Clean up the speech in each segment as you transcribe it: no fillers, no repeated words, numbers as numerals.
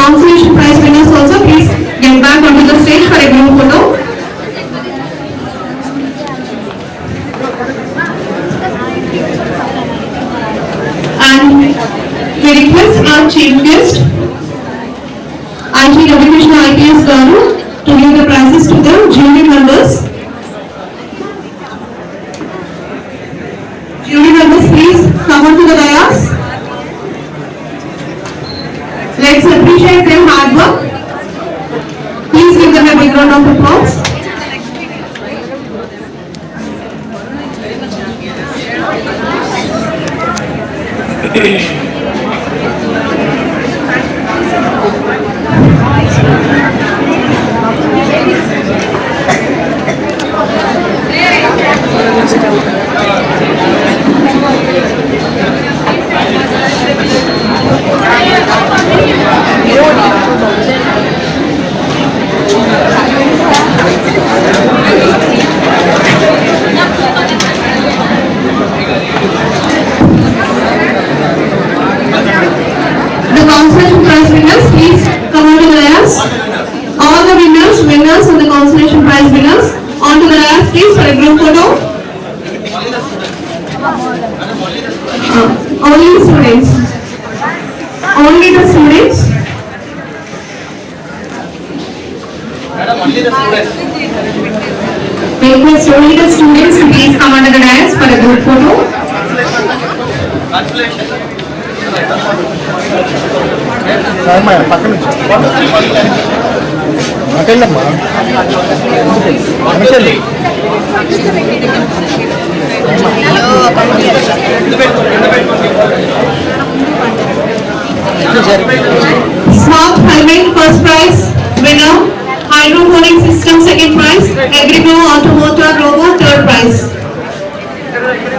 consolation prize winners also please get back onto the stage for a group photo. And we request our chief guest, IT Ravikrishna IPS Garu, to give the prizes to the jury members. Jury members, please come on to the dais. Let's appreciate their hard work. Please give them a big round of applause. Consolation prize winners, please come on to the dais. All the winners and the consolation prize winners onto the dais, please, for a group photo. Only students. Only the students. Request only the students to please come onto the dais for a group photo. పక్కన అక్కడమ్మా Smart helmet first prize winner, hydroponic system second prize, Agrigo automotor robo third prize.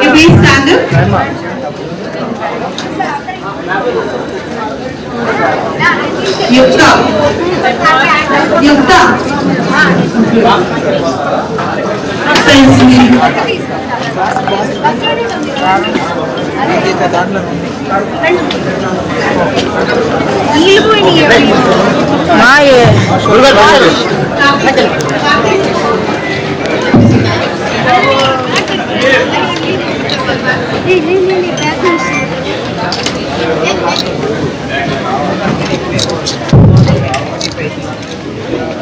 You please stand up. Yukta.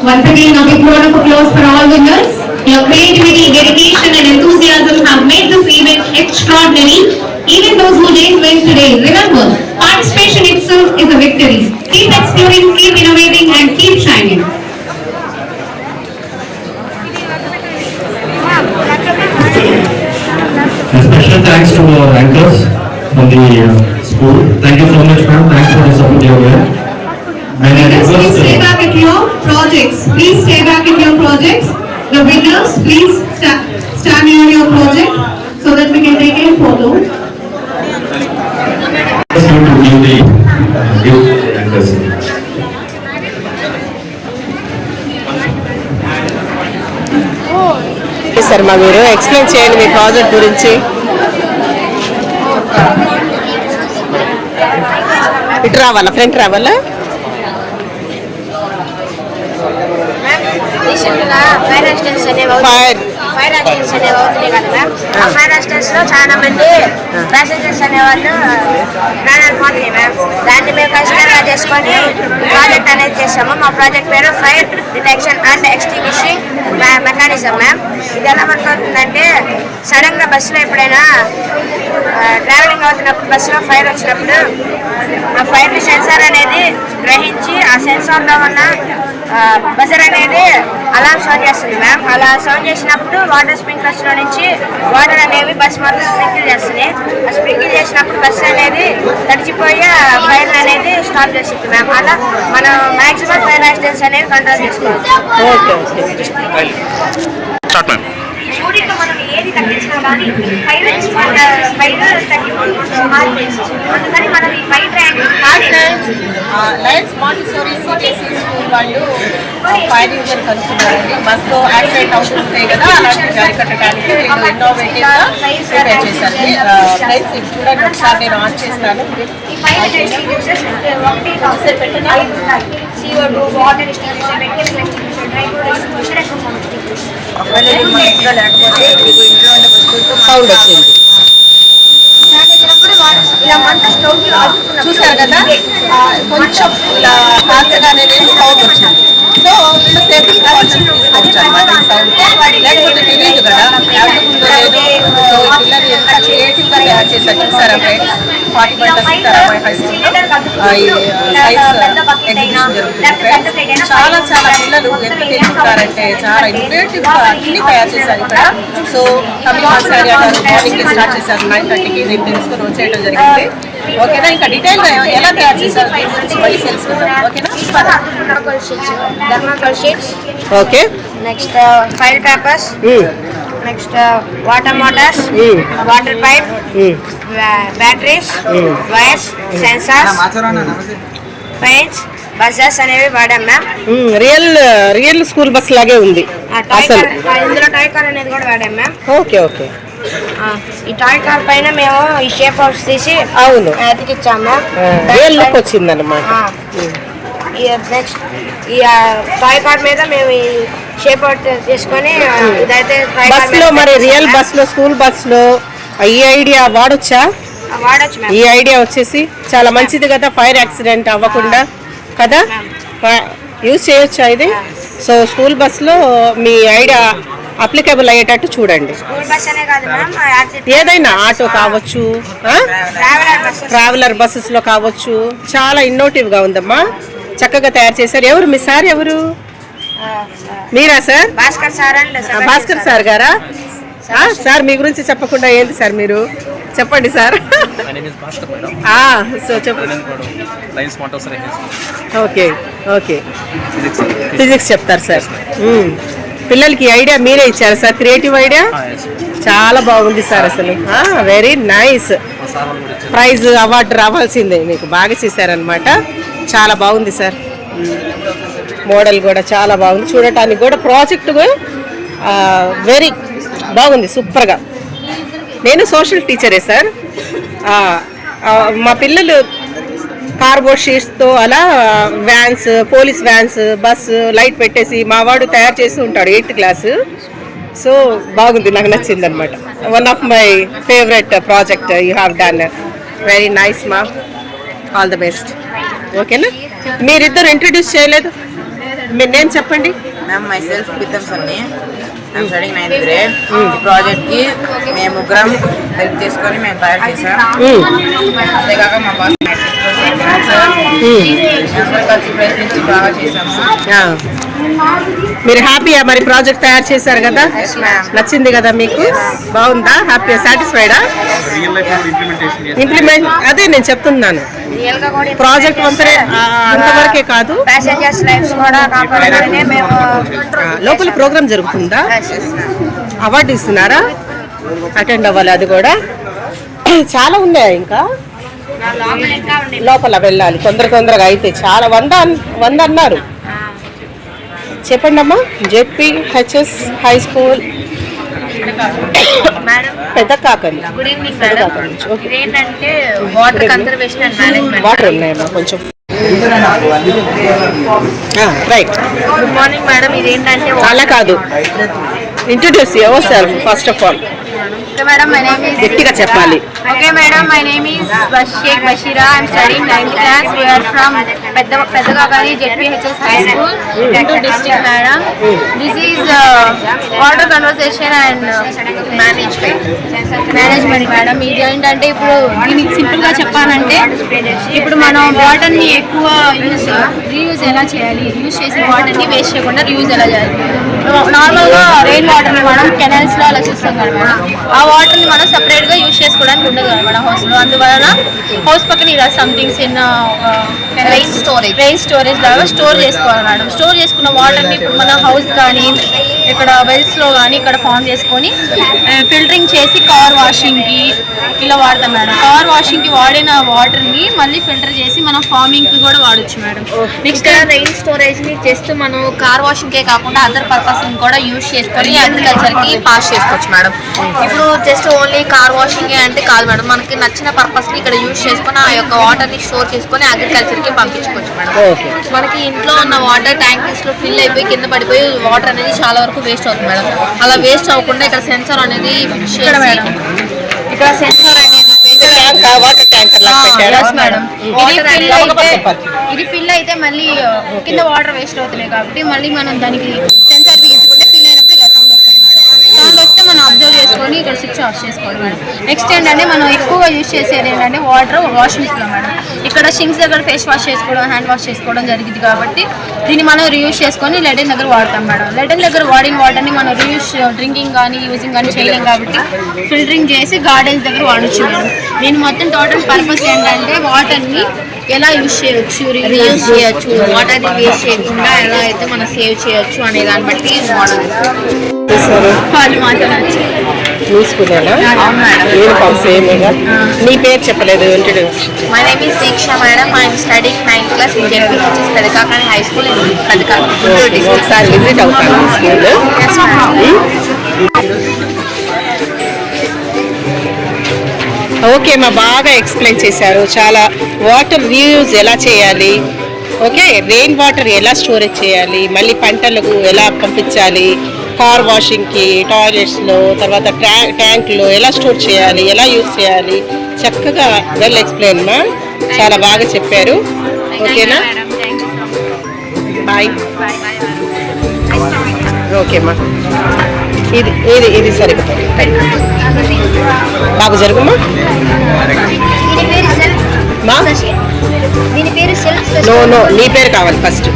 Once again, a big round of applause for all winners. Your creativity, dedication and enthusiasm have made this event extraordinary. Even those who didn't win today, remember, participation itself is a victory. Keep exploring, keep innovating and keep shining. A special thanks to our anchors from the school. Thank you so much, ma'am. Thanks for the support you have. Please stay back at your projects. Please stay back at your projects. The winners, please stand near your project so that we can take a photo. Sharma గారు explain చేయండి మీ project గురించి. ఇటు రావాలా, front రావాలా? Fire accidents అనేవి అవుతున్నాయి కదా ma'am. ఆ ఫైర్ యాక్సిడెంట్స్ లో చాలా మంది ప్యాసింజర్స్ అనేవాళ్ళు ప్రాణాలు పోతున్నాయి మ్యామ్. దాన్ని మేము కష్టంగా చేసుకొని ప్రాజెక్ట్ అనేది చేసాము. మా ప్రాజెక్ట్ పేరు fire detection and extinguishing mechanism ma'am. ఇది ఎలా వర్క్ అవుతుందంటే, సడన్ గా బస్సులో ఎప్పుడైనా ట్రావెలింగ్ అవుతున్నప్పుడు బస్సులో ఫైర్ వచ్చినప్పుడు ఆ ఫైర్ ని సెన్సార్ అనేది గ్రహించి ఆ సెన్సార్ లో ఉన్న బజర్ అనేది అలారం సౌండ్ చేస్తుంది మ్యామ్. అలా సౌండ్ చేసినప్పుడు వాటర్ స్ప్రింక్లర్స్ లో నుంచి వాటర్ అనేవి బస్ మొత్తం స్ప్రింకిల్ చేస్తున్నాయి. ఆ స్ప్రింకిల్ చేసినప్పుడు బస్సు అనేది తడిచిపోయి ఫైర్ అనేది స్టాప్ చేస్తుంది మ్యామ్. అలా మనం మాక్సిమం ఫైర్ యాక్సిడెంట్స్ అనేవి కంట్రోల్ చేసుకోవచ్చు. మూడింట్లో మనం ఏది తగ్గించినా కానీ ఫైర్ అందుకని మనం ఈ fire Lions Montessori CBSE school వాళ్ళు ఫైర్ యూజర్ కనుక్కున్నారండి. బస్లో యాక్సిడెంట్ అవుతుంటాయి కదా, అలాంటివి అరికట్టడానికి వీళ్ళు ఇన్నోవేటివ్గా ప్రిపేర్ చేశారు. ఫ్రెండ్స్ ఇది చూడండి, ఒకసారి నేను ఆన్ చేస్తాను. సౌండ్ వచ్చింది చూసారు కదా, కొంచెం ఇలా కాల్చగానే సౌండ్ వచ్చింది. సో వీళ్ళు సేఫ్టీ ప్రికాషన్స్ తీసుకోవచ్చు అనమాట ఈ సౌండ్. లేకపోతే తెలియదు కదా ఎవరికుందో లేదు. సో ఈ పిల్లలు ఎంత క్రియేటివ్గా తయారు చేశారు చూసారా ఫ్రెండ్స్. 40 సీతారామయ్య హై స్కూల్లో ఈ సైన్స్ ఎగ్జిబిషన్ జరుగుతుంది ఫ్రెండ్స్. చాలా పిల్లలు ఎంత తెలుసుకుంటారంటే చాలా ఇన్నోవేటివ్గా అన్ని తయారు చేశారు ఇక్కడ. సో తమిళ గారు మార్నింగ్ స్టార్ట్ చేశారు 9:30కి. నేను తెలుసుకొని వచ్చేయడం జరిగింది. ఓకేనా, ఇంకా డీటెయిల్గా ఎలా తయారు చేశారు దీని గురించి మళ్ళీ తెలుసుకుందాం. ఓకేనా, thermocol sheets, okay. Next file papers, next water Motors, water pipe, batteries, wires, sensors, paints, buses అనేవి వాడాం మ్యామ్. రియల్ స్కూల్ బస్ లాగే ఉంది అసలు. ఇందులో టాయ్ కార్ అనేది కూడా వాడాం మ్యామ్. ఓకే. ఈ టాయ్ కార్ పైన మేము ఈ షేప్ హౌస్ తీసి అవును అతికిచ్చాము. రియల్ లుక్ వచ్చింది అన్నమాట. నెక్స్ట్ ఈ టాయ్ కార్ మీద మేము ఈ షేప్ అవుట్ చేసుకొని ఇదైతే బస్ లో, మరి రియల్ బస్ లో, స్కూల్ బస్ లో ఈ ఐడియా వాడొచ్చా? వాడచ్చు మ్యామ్. ఈ ఐడియా వచ్చేసి చాలా మంచిది కదా, ఫైర్ యాక్సిడెంట్ అవ్వకుండా కదా, యూజ్ చేయొచ్చా ఇది? సో స్కూల్ బస్ లో మీ ఐడియా అప్లికబుల్ అయ్యేటట్టు చూడండి. స్కూల్ బస్ అనే కాదు మ్యామ్, ఏదైనా ఆటో కావచ్చు, ట్రావెలర్ బస్సెస్ లో కావచ్చు. చాలా ఇన్నోవేటివ్ గా ఉందమ్మా, చక్కగా తయారు చేశారు. ఎవరు మీ సార్? ఎవరు మీరా సార్? భాస్కర్ సార్ అండి. భాస్కర్ సార్ గారా? సార్ మీ గురించి చెప్పకుండా ఏంటి సార్ మీరు చెప్పండి సార్. సో చెప్పండి. ఓకే ఫిజిక్స్ చెప్తారు సార్. పిల్లలకి ఐడియా మీరే ఇచ్చారు సార్, క్రియేటివ్ ఐడియా చాలా బాగుంది సార్. అసలు వెరీ నైస్. ప్రైజ్ అవార్డు రావాల్సిందే, మీకు బాగా చేశారనమాట. చాలా బాగుంది సార్. మోడల్ కూడా చాలా బాగుంది, చూడటానికి కూడా ప్రాజెక్ట్ వెరీ బాగుంది, సూపర్గా. నేను సోషల్ టీచరే సార్. మా పిల్లలు కార్బోర్డ్ షీట్స్తో అలా vans, police vans, bus light పెట్టేసి మా వాడు తయారు చేసి ఉంటాడు 8th క్లాసు. సో బాగుంది, నాకు నచ్చింది అనమాట. One of my favourite project you have done. Very nice మా, ఆల్ ద బెస్ట్. ఓకేనా, మీరిద్దరు ఇంట్రడ్యూస్ చేయలేదు, మీరు నేను చెప్పండి. మ్యామ్ మై సెల్ఫ్ వితమ్ Sunny, I'm studying 9th grade. ఈ ప్రాజెక్ట్కి మేము ముగ్గురం హెల్ప్ చేసుకొని మేము తయారు చేసాం. అంతేకాక మా బాస్ అందరూ కలిసి ప్రయత్నించి బాగా చేసాము. మీరు హ్యాపీయా మరి ప్రాజెక్ట్ తయారు చేశారు కదా? నచ్చింది కదా మీకు? బాగుందా? హ్యాపీ, సాటిస్ఫైడా? ఇంప్లిమెంట్ అదే నేను చెప్తున్నాను. ప్రాజెక్ట్ అంతవరకే కాదు, ప్యాసింజర్స్ లైఫ్స్ కూడా కాపాడాలని మేము లోపల ప్రోగ్రామ్ జరుగుతుందా? అవార్డు ఇస్తున్నారా? అటెండ్ అవ్వాలి. అది కూడా చాలా ఉన్నాయా ఇంకా? లోపల వెళ్ళాలి తొందరగా అయితే. చాలా 100 అన్నారు. చెప్పండి అమ్మా. జెడ్పీహెచ్ఎస్ హై స్కూల్ పెద్ద కాకండి. Good evening madam. ఇదేంటంటే water conservation and management. Water ఉన్నాయమ్మా కొంచెం. రైట్. Good morning madam. ఇదేంటంటే అలా కాదు, introduce yourself first of all. Okay madam, my name is గట్టిగా చెప్పాలి. Okay madam, my name is Shaik Bashira. I'm studying 9th class. We are from Peddagagani JPHS High School, Guntur district madam. This is water conservation and management madam. ఇది ఏంటంటే ఇప్పుడు దీనికి simple గా చెప్పాలంటే, ఇప్పుడు మనం వాటర్ ని ఎక్కువ రీయూజ్ ఎలా చేయాలి, యూజ్ చేసిన వాటర్ ని వేస్ట్ చేయకుండా రీయూజ్ ఎలా చేయాలి. నార్మల్ గా రెయిన్ వాటర్ ని మనం కెనాల్స్ లో అలా చూస్తాం కదా మేడం, ఆ వాటర్ ని మనం సెపరేట్ గా యూజ్ చేసుకోవడానికి ఉండదు కదా మన హౌస్ లో. అందువలన హౌస్ పక్కన ఇలా సంథింగ్స్ ఇన్ రెయిన్ స్టోరేజ్ లాగా స్టోర్ చేసుకోవాలి మేడం. స్టోర్ చేసుకున్న వాటర్ ని ఇప్పుడు మన హౌస్ కానీ ఇక్కడ వెల్స్లో కానీ ఇక్కడ ఫామ్ చేసుకొని ఫిల్టరింగ్ చేసి కార్ వాషింగ్కి ఇలా వాడతాం మేడం. కార్ వాషింగ్కి వాడిన వాటర్ని మళ్ళీ ఫిల్టర్ చేసి మనం ఫార్మింగ్కి కూడా వాడచ్చు మేడం. నెక్స్ట్ రెయిన్ స్టోరేజ్ని జస్ట్ మనం కార్ వాషింగ్కే కాకుండా అదర్ పర్పస్ని కూడా యూజ్ చేసుకొని అగ్రికల్చర్కి పాస్ చేసుకోవచ్చు మేడం. ఇప్పుడు జస్ట్ ఓన్లీ కార్ వాషింగ్ అంటే కాదు మేడం, మనకి నచ్చిన పర్పస్ని ఇక్కడ యూజ్ చేసుకొని ఆ యొక్క వాటర్ని స్టోర్ చేసుకొని అగ్రికల్చర్కి పంపించుకోవచ్చు మేడం. మనకి ఇంట్లో ఉన్న వాటర్ ట్యాంకర్స్లో ఫిల్ అయిపోయి కింద పడిపోయి వాటర్ అనేది చాలా వరకు వేస్ట్ అవుతుంది మేడం. అలా వేస్ట్ అవ్వకుండా ఇక్కడ సెన్సార్ అనేది ఫిక్స్ చేసి ఇక్కడ సెన్సార్ అనేది వాటర్ ట్యాంకర్ లాగా పెట్టారా? మేడం ఇది ఫిల్ అయితే మళ్ళీ కింద వాటర్ వేస్ట్ అవుతున్నాయి కాబట్టి మళ్ళీ మనం దానికి సెన్సార్ బిగించుకుంటే ఫిల్ అయినప్పుడు ఇలా సౌండ్ వస్తుంది మేడం. సౌండ్ వస్తే మనం అబ్జర్వ్ చేసుకొని ఇక్కడ స్విచ్ ఆఫ్ చేసుకోవాలి మేడం. నెక్స్ట్ ఏంటంటే మనం ఎక్కువగా యూజ్ చేసేది ఏంటంటే వాటర్ వాషింగ్స్లో మేడం. ఇక్కడ షింక్స్ దగ్గర ఫేస్ వాష్ చేసుకోవడం హ్యాండ్ వాష్ చేసుకోవడం జరిగింది కాబట్టి దీన్ని మనం రీయూజ్ చేసుకొని లెటన్ దగ్గర వాడతాం మేడం. లెటన్ దగ్గర వాడిన వాటర్ని మనం రీయూజ్ డ్రింకింగ్ కానీ యూజింగ్ కానీ చేయలేం కాబట్టి ఫిల్టరింగ్ చేసి గార్డెన్స్ దగ్గర వాడచ్చు మేడం. దీని మొత్తం టోటల్ పర్పస్ ఏంటంటే వాటర్ని ఎలా యూజ్ చేయొచ్చు, రీయూజ్ చేయొచ్చు, వాటర్ని వేస్ట్ చేయకుండా ఎలా అయితే మనం సేవ్ చేయొచ్చు అనే దాన్ని బట్టి మోడల్ వాళ్ళు మాట్లాడచ్చు. నీ పేరు చెప్పలేదు. My name is Diksha madam. I am studying 9th class in JP, which is Pedakakani High School in Pedakakani. ఒకసారి విజిట్ అవుతాను స్కూల్. Yes madam. ఓకే మా బాగా ఎక్స్ప్లెయిన్ చేశారు. చాలా వాటర్ రీయూజ్ ఎలా చేయాలి, ఓకే రెయిన్ వాటర్ ఎలా స్టోరేజ్ చేయాలి, మళ్ళీ పంటలకు ఎలా పంపించాలి, కార్ వాషింగ్కి, టాయిలెట్స్లో, తర్వాత ట్యాంక్లో ఎలా స్టోర్ చేయాలి, ఎలా యూజ్ చేయాలి, చక్కగా వెల్ ఎక్స్ప్లెయిన్ మా చాలా బాగా చెప్పారు. ఓకేనా? బాయ్. ఓకేమ్మా. ఇది ఇది ఇది సరిపోతుంది. బాగా జరుగుమా నో నో నీ పేరు కావాలి first.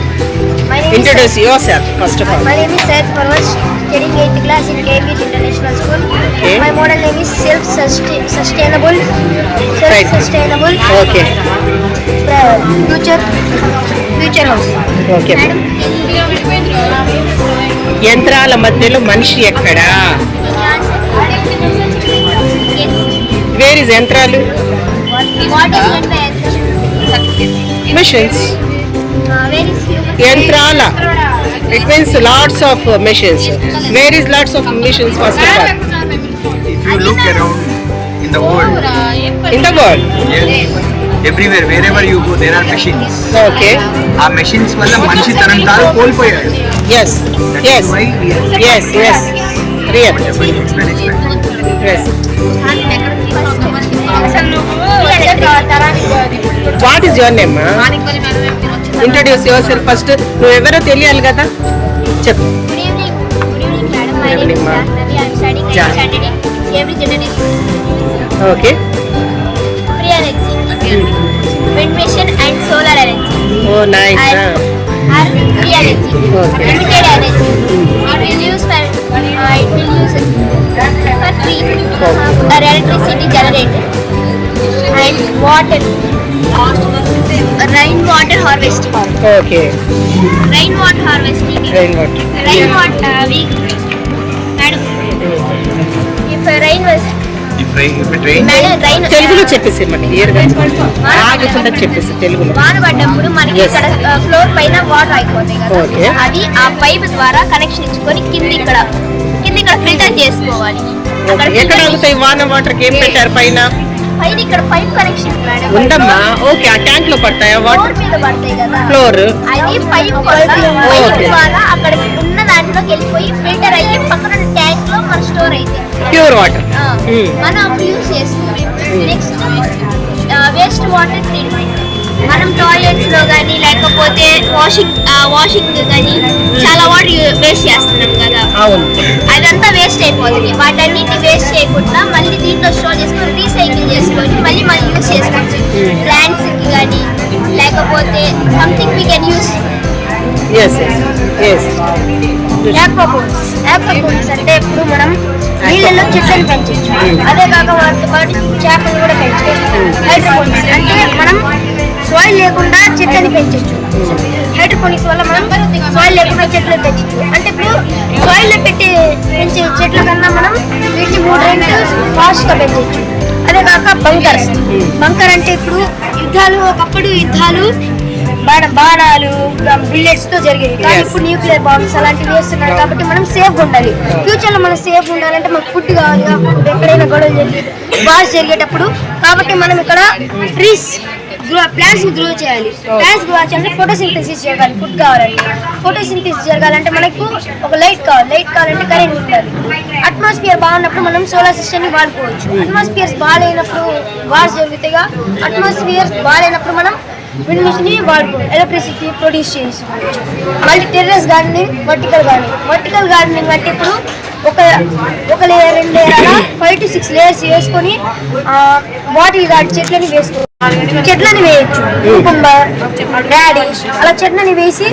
Introduce yourself first of all. My name is Syed Parvaz, studying 8th class in Cambridge International School. Okay. My model name is self-sustainable. Right. Self-sustainable. Okay. Future house. Okay. Madam, యంత్రాల మధ్యలో మనిషి ఎక్కడా? Where is యంత్రాలు? what is meant by Machines. where is human? యంత్రాల. It means lots of machines. Where is lots of machines first of all? If you look around in the world, In the world. everywhere, wherever you go, there are machines. Okay. ఆ machines వల్ల మనిషి తనని తాను కోల్పోయాడు. Yes. Yes. Why we are Yes. Yes. Real. explain. Yes. What is your name, ma? Introduce yourself first. నువ్వు ఎవరో తెలియాలి కదా, చెప్పు. Good evening. Good evening, madam. My Good name evening, is ma'am. Jahnavi. I am studying 9th standard in Cambridge International School. Okay. Free energy, wind machine and solar energy. Oh nice. Are free energy, Okay. limited energy. It will use for free electricity generated and water. Rainwater harvesting. Okay. Rainwater harvesting. Rain water. Rainwater. Madam, if rain was If it rains, madam rain. తెలుగులో చెప్పేసి మనకి క్లియర్గా ఆగకుండా చెప్పేసి తెలుగులో. వాన పడ్డప్పుడు మనకి Yes. ఇక్కడ ఫ్లోర్ పైన వాటర్ అయిపోతాయి Okay. కదా, అది ఆ పైప్ ద్వారా కనెక్షన్ ఇచ్చుకొని కింద ఇక్కడ ఫిల్టర్ చేసుకోవాలి. అక్కడ ఎక్కడ ఆగుతాయి వాన వాటర్కి? ఏం పెట్టారు పైన? పైన ఇక్కడ పైప్ కనెక్షన్ మేడం. ఉండమ్మా. ఓకే. ఆ ట్యాంక్ లో పడతాయా ఫ్లోర్ వాటర్? మీద పడతాయి కదా, ఫ్లోర్. అది పైప్ Okay. ద్వారా అక్కడ ఉన్న దాంట్లోకి వెళ్ళిపోయి ఫిల్టర్ అయ్యి పక్కన ట్యాంక్ లో మన స్టోర్ అయితే ప్యూర్ వాటర్. మనం అప్పుడు యూజ్ చేసుకోవాలి. Next waste water treatment. మనం టాయిలెట్స్ లో కానీ లేకపోతే వాషింగ్ కానీ చాలా వాటర్ వేస్ట్ చేస్తున్నాం కదా, అవును. అదంతా వేస్ట్ అయిపోతుంది. వాటన్నిటిని వేస్ట్ చేయకుండా మళ్ళీ దీంట్లో స్టోర్ చేసుకొని రీసైకిల్ చేసుకొని మళ్ళీ మనం యూజ్ చేసుకోవచ్చు. ప్లాంట్స్ కి కానీ లేకపోతే something we can use. Yes yes. Aquaponics అంటే ఇప్పుడు మనం నీళ్ళలో చెట్లను పెంచవచ్చు. అదే కాక వాటితో పాటు చేపలు కూడా పెంచవచ్చు. హైడ్రోపోనిక్స్ అంటే మనం సాయిల్ లేకుండా చెట్లని పెంచవచ్చు. హైడ్రోపోనిక్స్ వల్ల మనం సాయిల్ లేకుండా చెట్లు పెంచచ్చు. అంటే ఇప్పుడు సాయిల్ లో పెంచే చెట్ల కన్నా మనం వీటిని 3 రెట్లు ఫాస్ట్ గా పెంచవచ్చు. అదే కాక బంకర్ అంటే ఇప్పుడు యుద్ధాలు, ఒకప్పుడు యుద్ధాలు బాణాలు బుల్లెట్స్ తో జరిగేది, కానీ ఇప్పుడు న్యూక్లియర్ బాంబ్స్ అలాంటివి వేస్తున్నారు. కాబట్టి మనం సేఫ్ ఉండాలి. ఫ్యూచర్ లో మనం సేఫ్ ఉండాలంటే మనకు ఫుడ్ కావాలి, ఎక్కడైనా గొడవలు జరిగి బాస్ జరిగేటప్పుడు. కాబట్టి మనం ఇక్కడ ప్లాంట్స్ ని గ్రో చేయాలి. ప్లాంట్స్ గ్రో చేయాలంటే ఫోటోసింథసిస్ జరగాలి. ఫుడ్ కావాలంటే ఫోటోసింథసిస్ జరగాలంటే మనకు ఒక లైట్ కావాలంటే కరెంట్ ఉండాలి. అట్మాస్ఫియర్ బాగున్నప్పుడు మనం సోలార్ సిస్టమ్ ని వాడుకోవచ్చు. అట్మాస్ఫియర్స్ బాగాలేనప్పుడు వార్స్ జరుగుతాయిగా. అట్మాస్ఫియర్స్ బాగాలేనప్పుడు మనం విండ్ మిషన్ ని వాడుకోవచ్చు, ఎలక్ట్రిసిటీ ప్రొడ్యూస్ చేసుకోవచ్చు. మళ్ళీ టెర్రస్ గార్డెనింగ్, వర్టికల్ గార్డెనింగ్ అంటే ఇప్పుడు ఒక లేయర్ 2 లేయర్ అలా 5 to 6 లేయర్స్ వేసుకొని బాటిల్ గార్డ్ చెట్లని వేసుకోవచ్చు. చెట్లని వేయచ్చు, కుకుంబర్, రాడిష్ అలా చెట్లని వేసి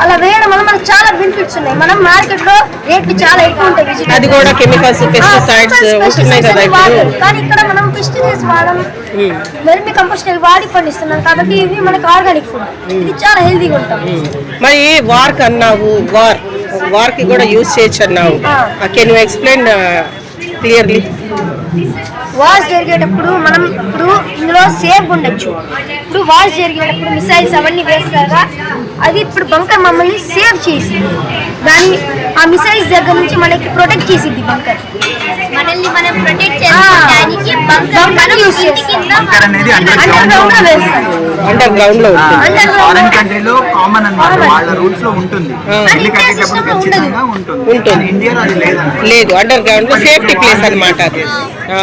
అలా వేయడం వల్ల మనకు చాలా బెనిఫిట్స్ ఉన్నాయి. మనం మార్కెట్ లో రేట్లు చాలా ఎక్కువ ఉంటాయి. అది కూడా కెమికల్స్, పెస్టిసైడ్స్ ఉంటున్నాయి కదా ఇప్పుడు. కానీ ఇక్కడ మనం పెస్టిసైడ్స్ వాడడం, వెర్మి కంపోస్ట్ వాడి పండిస్తున్నాం కాబట్టి ఇవి మనకు ఆర్గానిక్ ఫుడ్. ఇది చాలా హెల్తీగా ఉంటాం. మరి వార్క్ అన్నావు, వార్ కి కూడా యూజ్ చేయొచ్చు అన్నావు. Can you explain clearly? Wars జరిగేటప్పుడు మనం ఇప్పుడు ఇందులో సేఫ్ ఉండొచ్చు. ఇప్పుడు వార్స్ జరిగేటప్పుడు మిసైల్స్ అవన్నీ వేస్తారా, అది ఇప్పుడు బంకర్ మమ్మల్ని సేవ్ చేసి దాన్ని ఆ మిసైల్స్ దగ్గర నుంచి మనకి ప్రొటెక్ట్ చేసింది. బంకర్ మనల్ని మనం ప్రొటెక్ట్ చేసుకోవడానికి బంకర్ యూస్ చేస్తాం. అండర్ గ్రౌండ్ లో ఫారెన్ కంట్రీలో కామన్ అన్నమాట, వాళ్ళ రూల్స్ లో ఉంటుంది. ఇల్లు కట్టేటప్పుడు ఖచ్చితంగా ఉంటుంది. ఇండియాలో అది లేదు, అండర్ గ్రౌండ్ లో సేఫ్టీ ప్లేస్ అన్నమాట అది.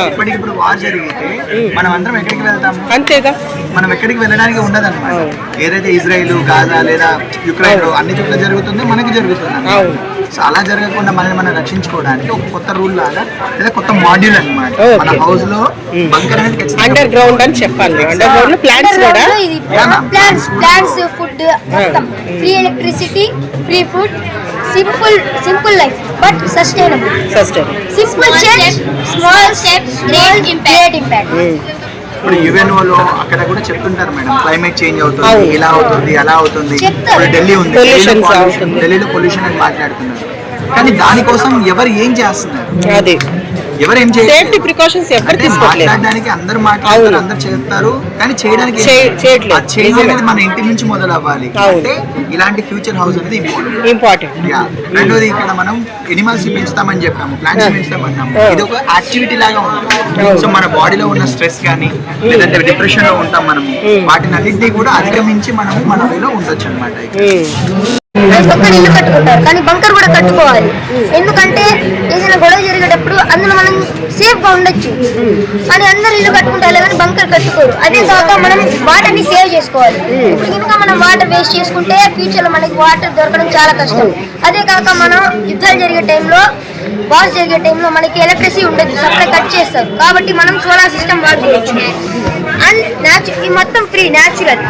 ఇప్పటికిప్పుడు వార్ జరిగితే మనం అందరం ఎక్కడికి వెళ్తాము? అంతేగా, మనం ఎక్కడికి వెళ్ళడానికి ఉండదు అనమాట. ఏదైతే ఇజ్రాయిల్, గాజా లేదా యుక్రెయిన్ లో అన్ని చోట్ల జరుగుతుందో మనకి జరుగుతుంది. సో అలా జరగకుండా మనం రక్షించుకోవడానికి ఒక కొత్త రూల్ లాగా లేదా కొత్త మాడ్యూల్ అన్నమాట మన హౌస్ లో బంకర్ అనేది అండర్ గ్రౌండ్ అని చెప్పాలి. అండర్ గ్రౌండ్ లో ప్లాంట్స్ కూడా, plants food, free electricity, free food, simple life but sustainable. Simple change, small steps, great impact. ఇప్పుడు యుఎన్ఓలో అక్కడ కూడా చెప్తుంటారు మేడం, క్లైమేట్ చేంజ్ అవుతుంది, ఇలా అవుతుంది, అలా అవుతుంది. ఇప్పుడు ఢిల్లీ ఉంది, ఢిల్లీలో పొల్యూషన్ అని మాట్లాడుతున్నారు. కానీ దానికోసం ఎవరు ఏం చేస్తున్నారు? అదే ఎవరు ఏం చేయాలి? సేఫ్టీ ప్రికాషన్స్ ఎవరు తీసుకోవట్లేదు. మాట్లాడడానికి అందరూ మాట్లాడతారు, అందరూ చేస్తారు, కానీ చేయడానికి చేయట్లేదు. మన ఇంటి నుంచి మొదలు అవ్వాలి. అంటే ఇలాంటి ఫ్యూచర్ హౌస్ అనేది ఇంపార్టెంట్. రెండోది, ఇక్కడ మనం ఎనిమల్స్ పెంచుతామని చెప్పాము, ప్లాంట్స్ పెంచుతామన్నాము. ఇది ఒక యాక్టివిటీ లాగా ఉంటుంది. సో మన బాడీలో ఉన్న స్ట్రెస్ కానీ లేదంటే డిప్రెషన్ లో ఉంటాం మనము, వాటిని అన్నింటినీ కూడా అధిగమించి మనము మన వేలో ఉండొచ్చు అనమాట. ఒక్కరు ఇల్లు కట్టుకుంటారు, కానీ బంకర్ కూడా కట్టుకోవాలి. ఎందుకంటే ఏదైనా గొడవ జరిగేటప్పుడు అందులో మనం సేఫ్ గా ఉండొచ్చు. కానీ అందరు ఇల్లు కట్టుకుంటారు కానీ బంకర్ కట్టుకోరు. అదే కాక మనం వాటర్ ని సేవ్ చేసుకోవాలి. ఇప్పుడు కనుక మనం వాటర్ వేస్ట్ చేసుకుంటే ఫ్యూచర్ లో మనకి వాటర్ దొరకడం చాలా కష్టం. అదే కాక మనం యుద్ధాలు జరిగే టైంలో, వార్ జరిగే టైంలో మనకి ఎలక్ట్రిసిటీ ఉండదు, సప్లై కట్ చేస్తారు. కాబట్టి మనం సోలార్ సిస్టమ్ వాడుకోవచ్చు. అండ్ ఈ మొత్తం ఫ్రీ, న్యాచురల్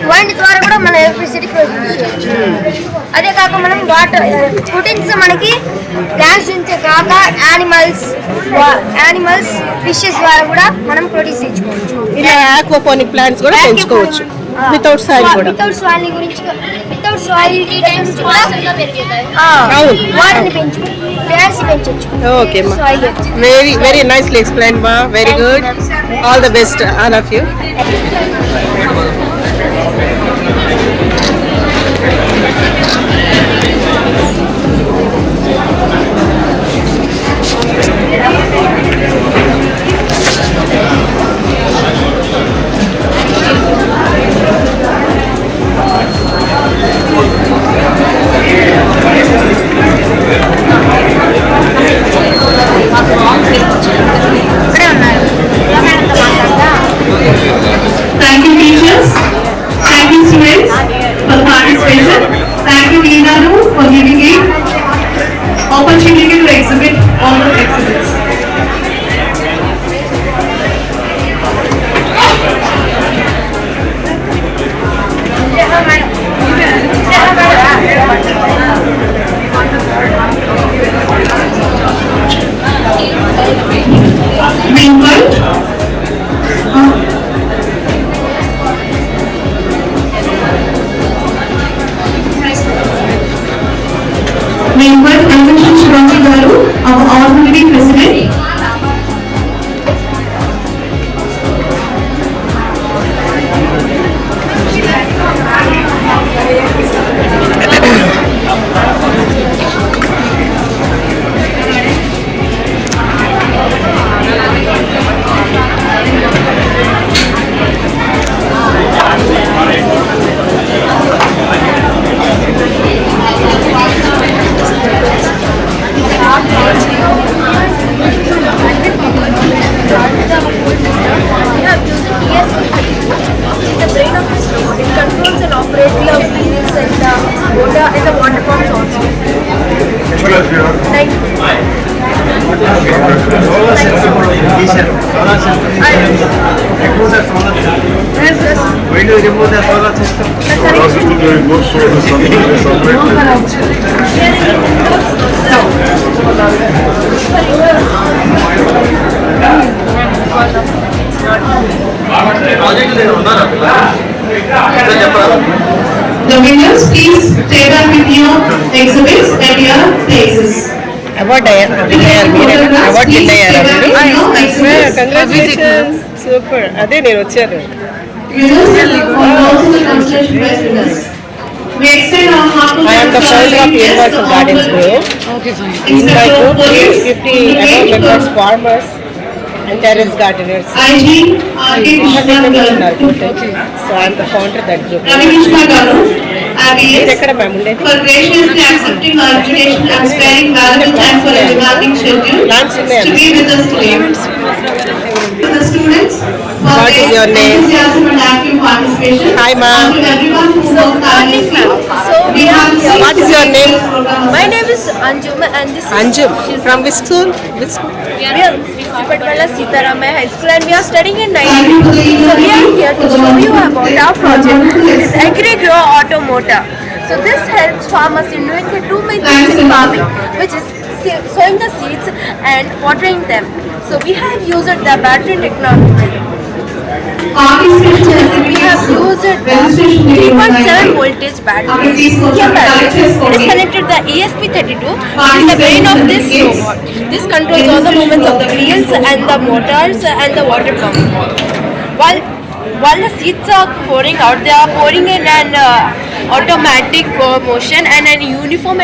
వైండ్ ద్వారా కూడా మనం ఎలక్ట్రిసిటీ ప్రొడ్యూస్ చేయొచ్చు. అదే కాక మనం వాటర్ ప్రోటీన్స్ మనకి ప్లాంట్స్ నుంచి కాక యానిమల్స్ ఫిషెస్ ద్వారా కూడా మనం ప్రొడ్యూస్ చేసుకోవచ్చు. ఇలా ఆక్వాపోనిక్ ప్లాంట్స్ కూడా పెంచుకోవచ్చు వితౌట్ సాయిల్ కూడా. వితౌట్ సాయిల్ గురించి, వితౌట్ సాయిల్ వాటిని పెంచు, ప్లాంట్స్ పెంచొచ్చు. ఓకే మా, వెరీ నైస్లీ ఎక్స్ప్లెయిన్ మా, very good. All the best all of you. Thank you teachers, thank you students for the participation. Thank you Leena for giving me opportunity to exhibit all the exhibits. we invite Convention Shivaji Garu, our honorary president. When do you remove the solar system? Solar system will go so the sun is The winners, please stay back with your exhibits at your places. Award విన్నయ్యారు మీరే award విన్నయ్యారా congratulation super అదే నేను వచ్చాను Winners and also the constellation prize winners. We extend our heartfelt I am the founder of Universal Gardens Group. In my group, 50 above members, farmers and terrace gardeners. IG, R.K. Krishnan Garu. So I am the founder of that group. Ravi Krishna Garu, మీరు RBS, ఎక్కడ ma'am ఉండేది for graciously accepting our invitation and sparing valuable time for a demanding schedule to be with us today. To the students, for What is your their name? enthusiasm and active participation. Hi, ma'am. And to everyone who worked tirelessly. We have What is your name? My name is Anjum and this is Anjum. From which school? Which school? we are Patwala Sitaramaya High School and we are studying in 9th. So we are here to show you about our project. It is AgriGrow Automotor. So this helps farmers in doing the two main things in farming, which is sowing the seeds and watering them. So we have used the battery technology. We have used 3.7 voltage battery. Lithium battery. It is connected to the ESP32, which is the brain of this robot. This controls all the movements of the wheels and the motors and the water pump. While the seeds are pouring out, they are pouring in an automatic motion and an uniform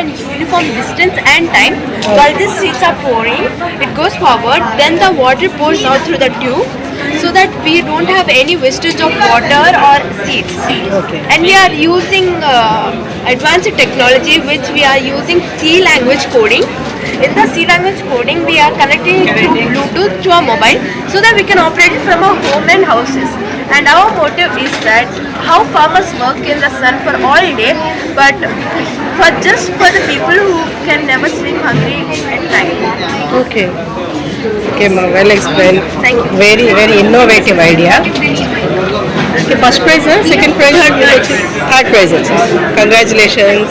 distance and time. While these seeds are pouring, it goes forward, then the water pours out through the tube, so that we don't have any wastage of water or seeds. Okay. And we are using advanced technology, which we are using C language coding. In the C language coding, we are connecting it through Bluetooth to our mobile, so that we can operate it from our home and houses. And our motive is that how farmers work in the sun for all day, but for the people who can never sleep hungry at night. Okay. Okay, ma'am. Well explained. Thank you. Very, very innovative idea. Okay, first prize, huh? Second prize, third prize. Also. Congratulations.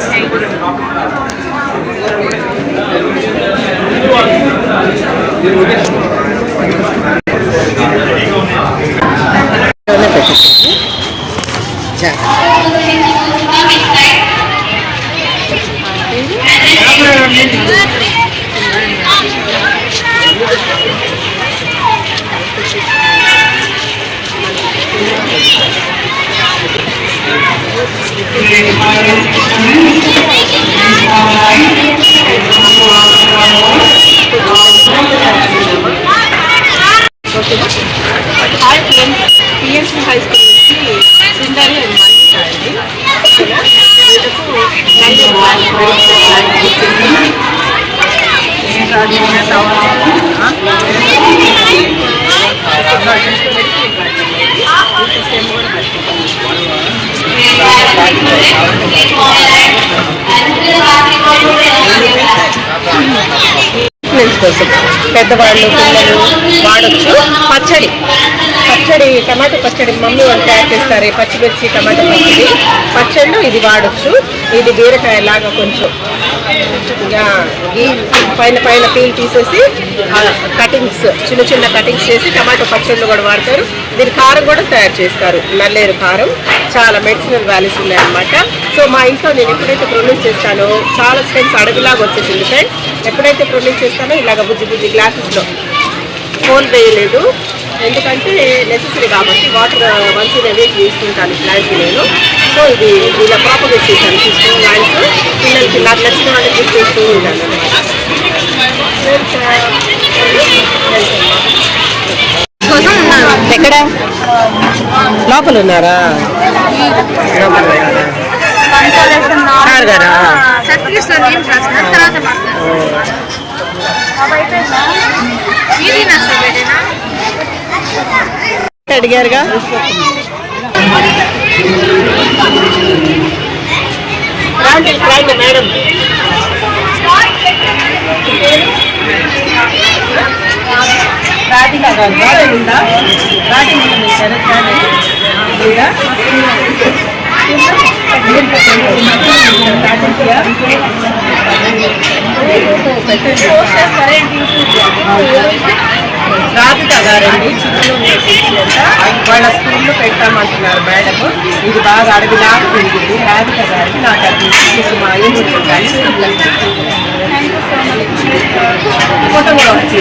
PNC High School Sundari and కోసం పెద్దవాళ్ళు పిల్లలు వాడచ్చు. పచ్చడి tomato పచ్చడి mummy వాళ్ళు తయారు చేస్తారు. పచ్చిమిర్చి టమాటో పచ్చళ్ళు ఇది వాడచ్చు. ఇది బీరకాయ లాగా కొంచెం ఈ పైన పైన పీల్ తీసేసి కటింగ్స్ చిన్న చిన్న కటింగ్స్ చేసి టమాటో పచ్చళ్ళు కూడా వాడతారు. దీని కారం కూడా తయారు చేస్తారు, నల్లేరు కారం. చాలా మెడిసినల్ వాల్యూస్ ఉన్నాయన్నమాట. సో మా ఇంట్లో నేను ఎప్పుడైతే ప్రొడ్యూస్ చేస్తానో చాలా స్ట్రెంగ్స్ అడవిలాగా వచ్చేసింది ఫ్రెండ్స్. ఎప్పుడైతే ప్రొడ్యూస్ చేస్తానో ఇలాగ బుజ్జి బుజ్జి గ్లాసెస్లో హోల్ వేయలేదు, ఎందుకంటే నెసెసరీ కాబట్టి. వాటర్ వన్స్ ఇన్ అవే తీసుకుంటాను ప్లాంట్కి నేను. సో ఇది ఇలా ప్రాపగేట్ చేశాను తీసుకుని ప్లాంట్స్ పిల్లలకి నాకు నచ్చిన వాళ్ళకి గిఫ్ట్ చేస్తూ ఉంటాను. ఎక్కడ లోపల ఉన్నారా? అడిగారుగా. మేడం రాధిక గారు ఉందా? రాధిక రాధిక గారండి వాళ్ళ స్కూల్లో పెట్టామంటున్నారు మేడం. ఇది బాగా అడవిలా పెరిగింది. రాధిక గారికి నాకు అది ఫోటో కూడా వచ్చి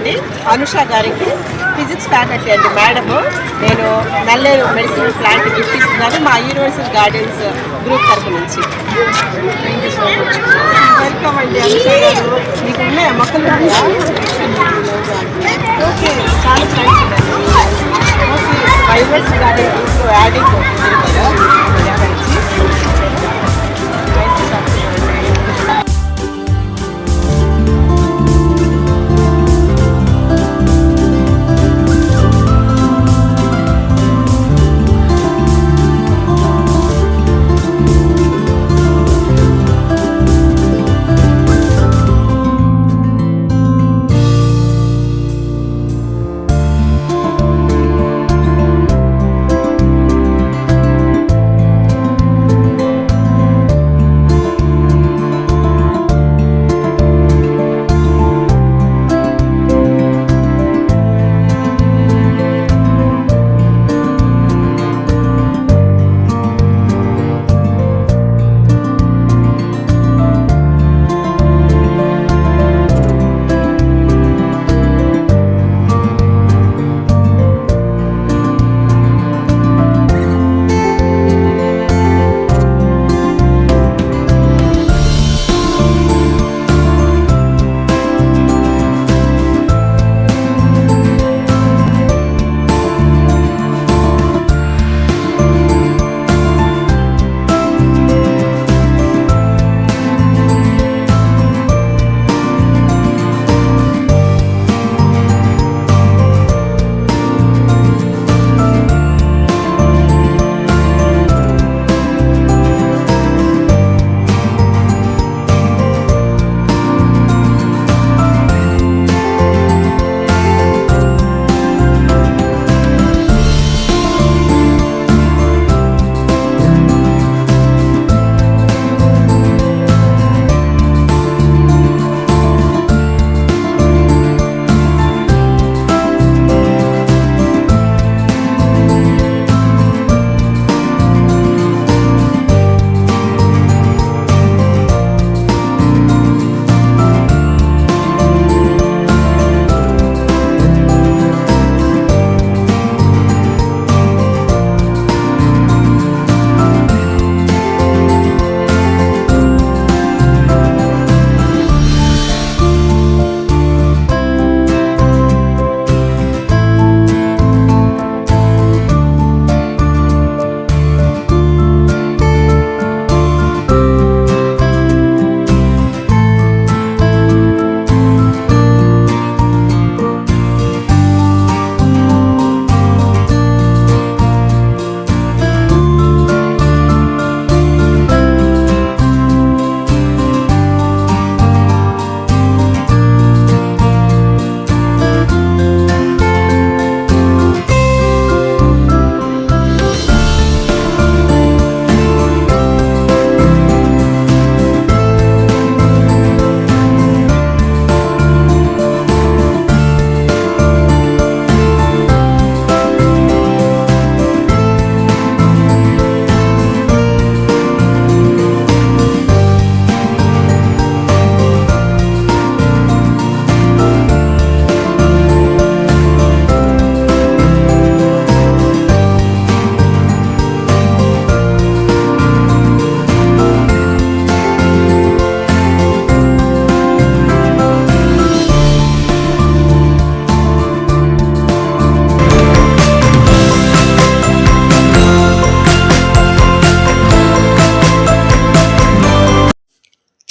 అండి అనుష గారికి, ఫిజిక్స్ ఫ్యాకల్టీ అండి మేడము. నేను నల్లేరు మెడిసిన్ ప్లాంట్ గిఫ్ట్ ఇస్తున్నాను మా యూనివర్సల్ గార్డెన్స్ గ్రూప్ తరపు నుంచి. వెల్కమ్ అండి అనుష గారు. మీకు ఉన్నాయా మొక్కలు ఉన్నాయా? ఓకే, చాలా థ్యాంక్స్ అండి. ఓకే, మా యూనివర్సల్ గార్డెన్ గ్రూప్లో యాడింగ్ కదా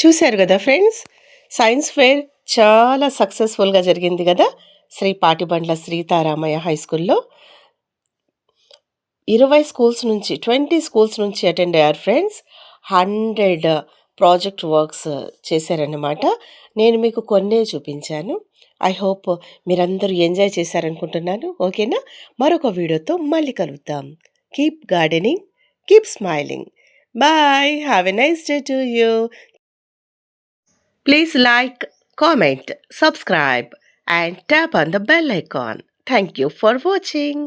చూశారు కదా ఫ్రెండ్స్, సైన్స్ ఫెయిర్ చాలా సక్సెస్ఫుల్గా జరిగింది కదా శ్రీ పాటిబండ్ల సీతారామయ్య హై స్కూల్లో. 20 స్కూల్స్ నుంచి 20 స్కూల్స్ నుంచి అటెండ్ అయ్యారు ఫ్రెండ్స్. 100 ప్రాజెక్ట్ వర్క్స్ చేశారన్నమాట. నేను మీకు కొన్నే చూపించాను. ఐ హోప్ మీరందరూ ఎంజాయ్ చేశారనుకుంటున్నాను. ఓకేనా, మరొక వీడియోతో మళ్ళీ కలుద్దాం. Keep gardening, keep smiling. Bye, have a nice day to you. Please like, comment, subscribe and tap on the bell icon. Thank you for watching.